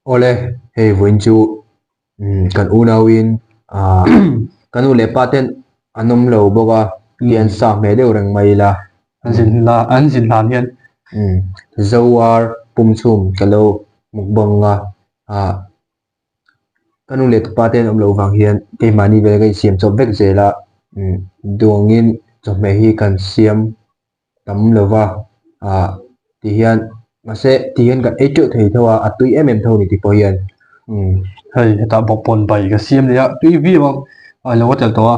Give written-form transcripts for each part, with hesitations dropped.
Ole, hey, when chu kan unawin kan ule paten anum lo boga kian sa me deuh reng mai la an zin hlan hian zawar pumchum kalo mukbanga kan ule paten lo wang hian ke mani ve ga siam chop vek zela duangin chop me hi kan siam tam lova ti hian mase ti hian kan echu thei thawa atui tho ni ti po hian hei heta bok pon bai ka siam le a tui vi bang ai lo tel to a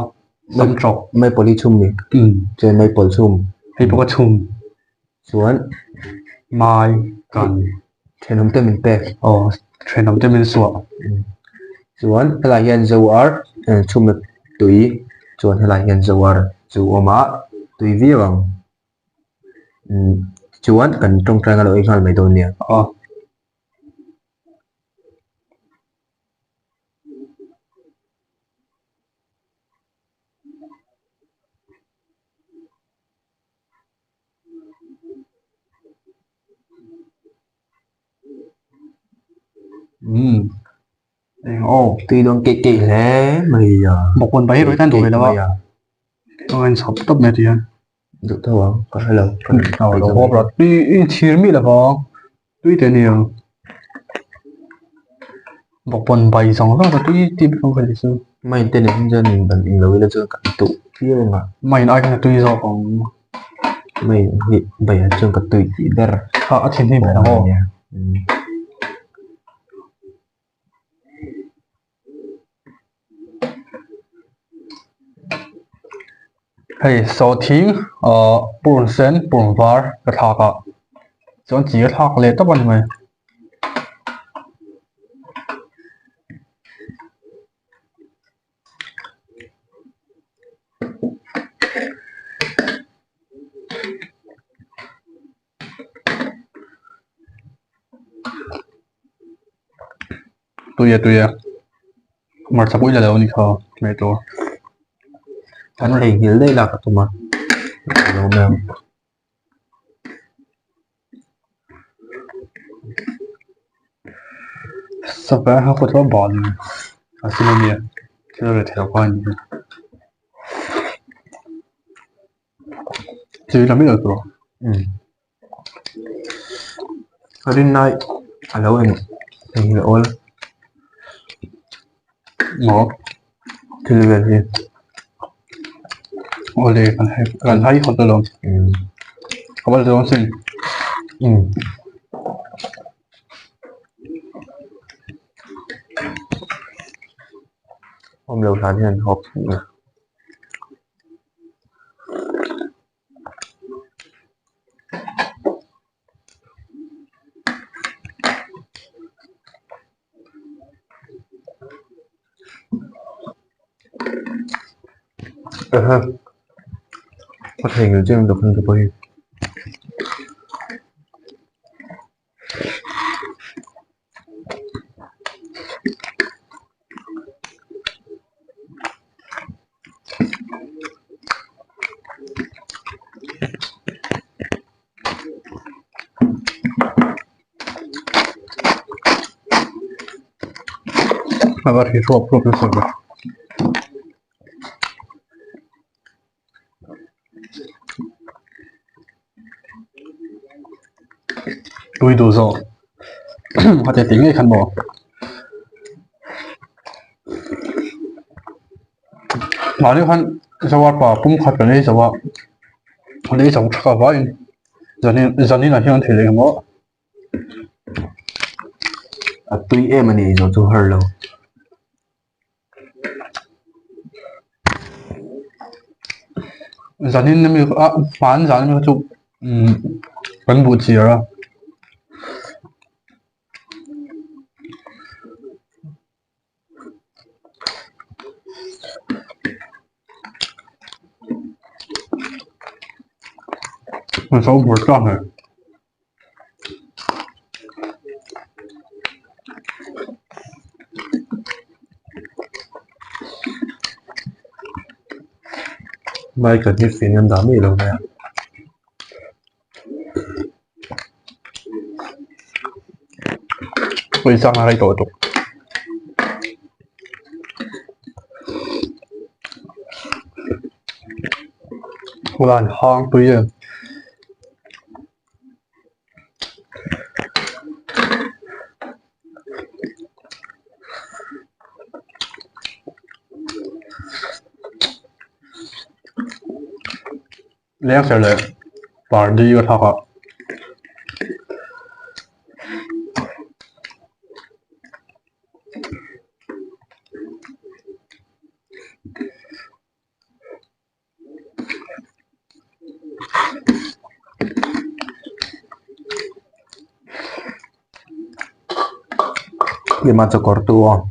sam trok mai poli chum ni chen mai pol chum hei poka chum chuan mai kan thenom te min pek threin am te min suwa chuan helai hian zawar chum na tui chuan helai hian zawar chu oma tui vi bang chuan kan tong tang lo inghal mai do nia tui dong ke le mai bok pon bai roi tan do le dawa anh sắp tấp mẹ thì được thâu à có hello nào đâu có rồi tuy chia mi là vâng tuy thế nhiều bọc quần bày xong đó là tuy tìm không phải sự mày tên này dân mình lối là chưa cả tụ kia mà mày ai cái tuy do còn mày hiện bảy trường cả tùy chỉ ra thì thêm phải không hey so thiên bùn sen bùn var cái thạc à chọn chỉ cái thạc lệ tấp anh mày tôi à mà sắp bây giờ đâu đi khờ mẹ tôi anh thầy hiểu đây là tụi mà lâu nào sắp bé học có thua bỏ đi xin lỗi nhé xin lỗi theo quan chỉ làm biết được rồi ở đến nay lâu em thầy hiểu ôi một thì là gì oleh kan hai hot tolong kabar tolong sin hôm đầu tháng thì họp có thể người chơi được không được bao nhiêu agar hero profesor tôi đủ rồi có thể tính cái khăn bỏ mà nếu khăn sao vặt bỏ cũng khát cái này sao vặt lấy sống chắc vậy giờ này là hiện thể liền đó tùy em mà này rồi cho hơi lâu giờ này mình phán giờ mình chụp vẫn bù chỉ rồi mình sống một con này mai cần như phiền em đám gì đâu nè Ui sang hai tổ tục. Hoàn hong tuy nhiên lẽ sẽ là bỏ đi và thọ Dia macam kortu oh.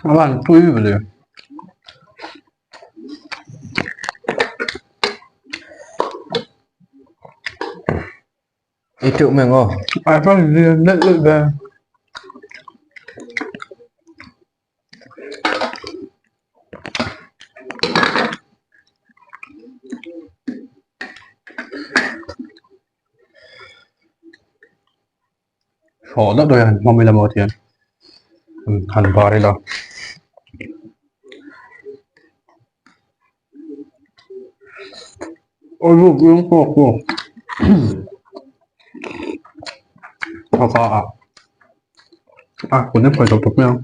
các bạn tuy vào liền Itu mengo. ai phát liền nhất định về khổ rất đôi mong mình là một tiền hẳn vào đây đâu ôi vô cũng khổ khổ của nếp phải tục tục nhau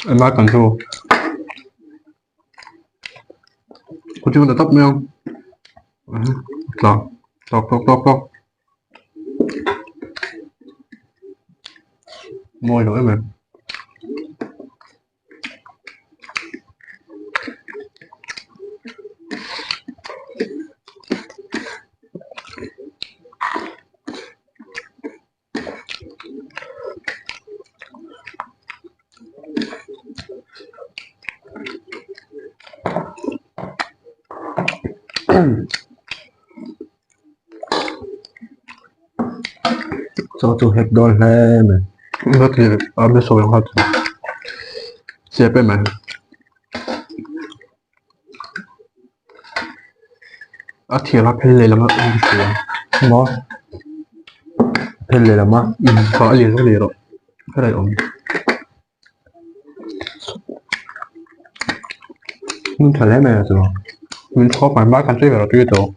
em bác cần thua có chưa là tóc nhau tóc tóc tóc tóc tóc môi nổi mà So tu hek dol hai men. rất là ở bên sôi hot xe bên mà ở thiệt là phải lấy làm ở bên sôi Mo. Pelle lama. có liền có liền rồi cái này ổn Mun thale me tu. mình khó phải bác cần chơi vào tiêu tổ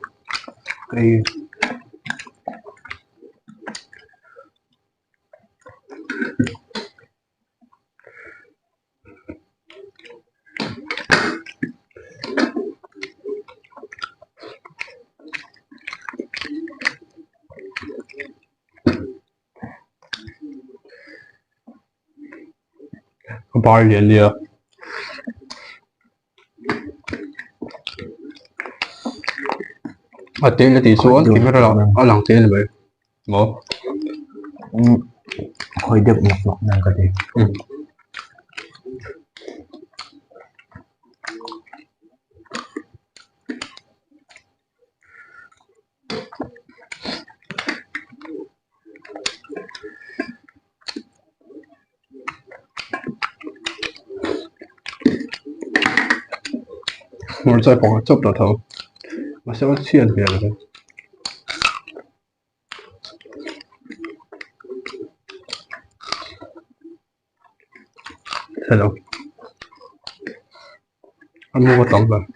Cái bao liền liền ở tên là tỷ số thì mới là ở lòng tên là vậy ngộ khoi dep nok nang ka de.我再帮我執咗頭，我想黐人嘅啫。係咯，我冇個檔㗎。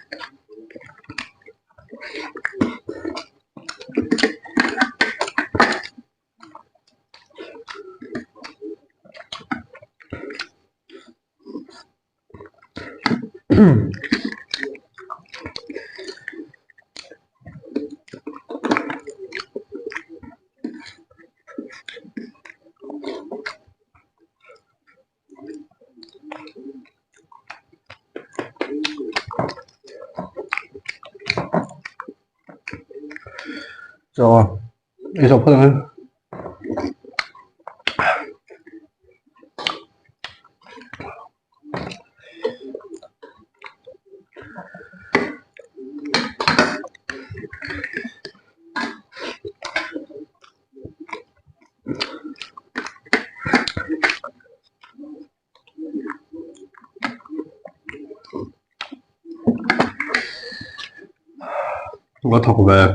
Cho đi sọc hơn có thuộc về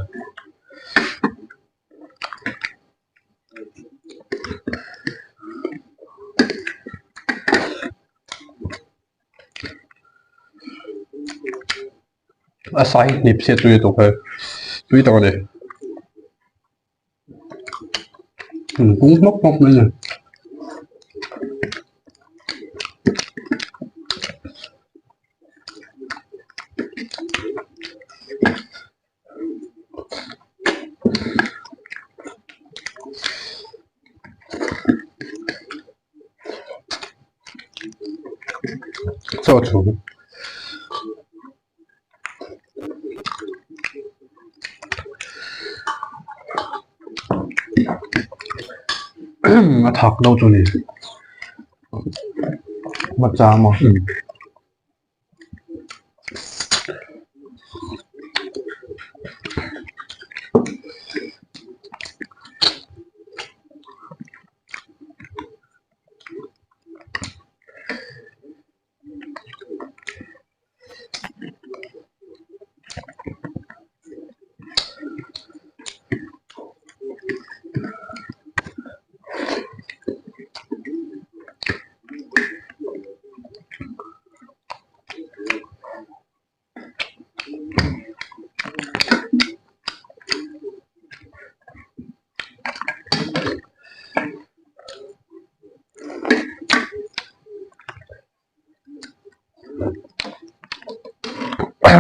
sai nhịp sẽ tùy thuộc về tùy thuộc này cũng móc móc nữa nè cho chủ nó thật đâu chỗ này mặt trà mà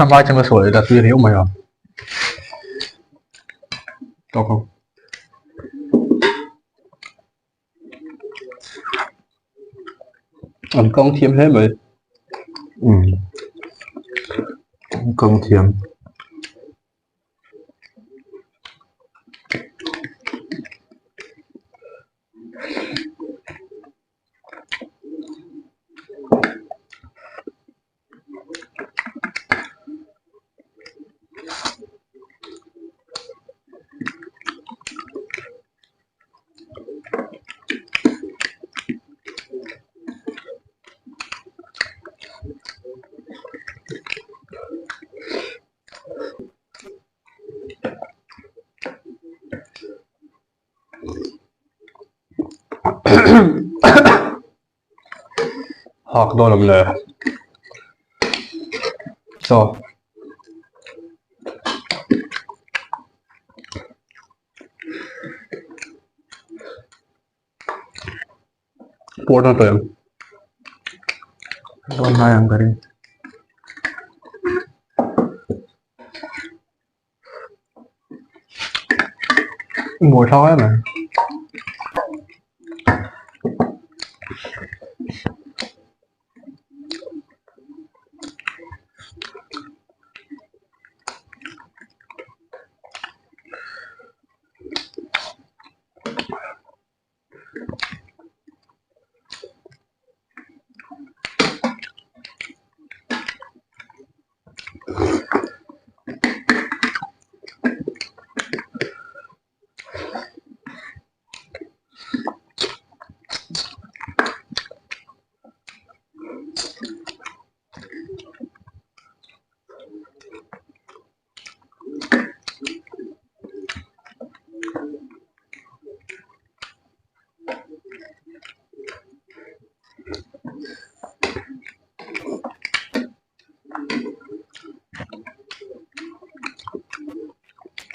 vai trong cái sủi là tùy hiểu mày à có không ăn con thêm thế vậy công thiếm hoặc đôi làm lề cho buồn nó tuyển con hai ăn cái đi mùi thói mà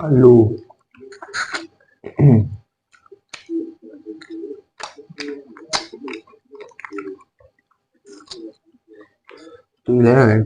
alu tôi đấy này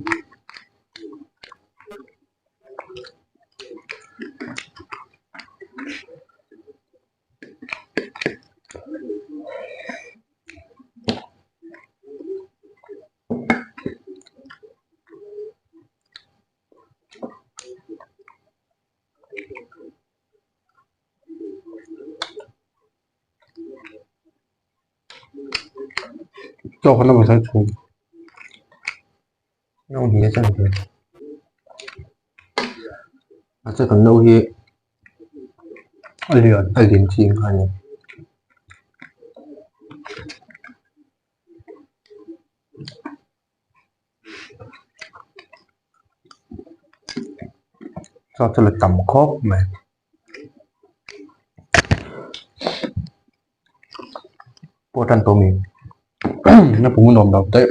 做可能不太粗， nấu hi chân thì sẽ còn nấu hi liền ai liền chiên hay cho là tầm khóp mà bố trần tô mình nó cũng nồng đầu tệ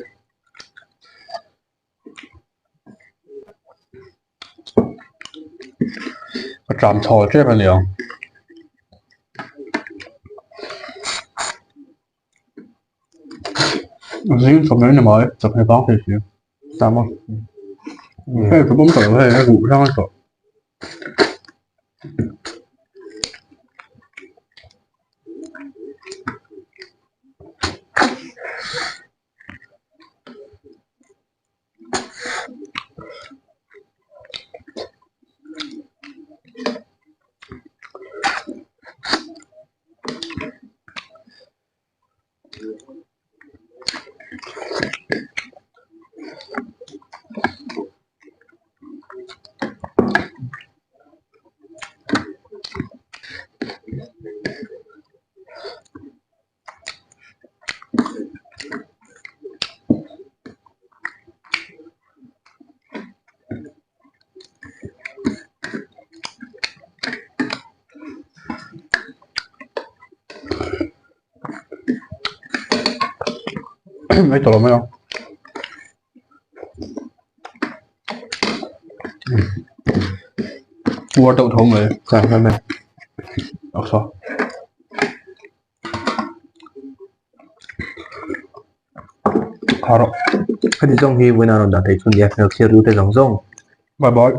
chạm thỏi这边凉，我先从那里买，就可以放回去。 sao không Cái cái bún tỏi hay cái củ sang cái mấy tổ mấy không? Cua đậu thông đấy, sao hôm nay đọc sao? Khó rồi, cái gì trong hi vừa nào đã thấy chuẩn đẹp được chia rưu tới giống giống bye bye.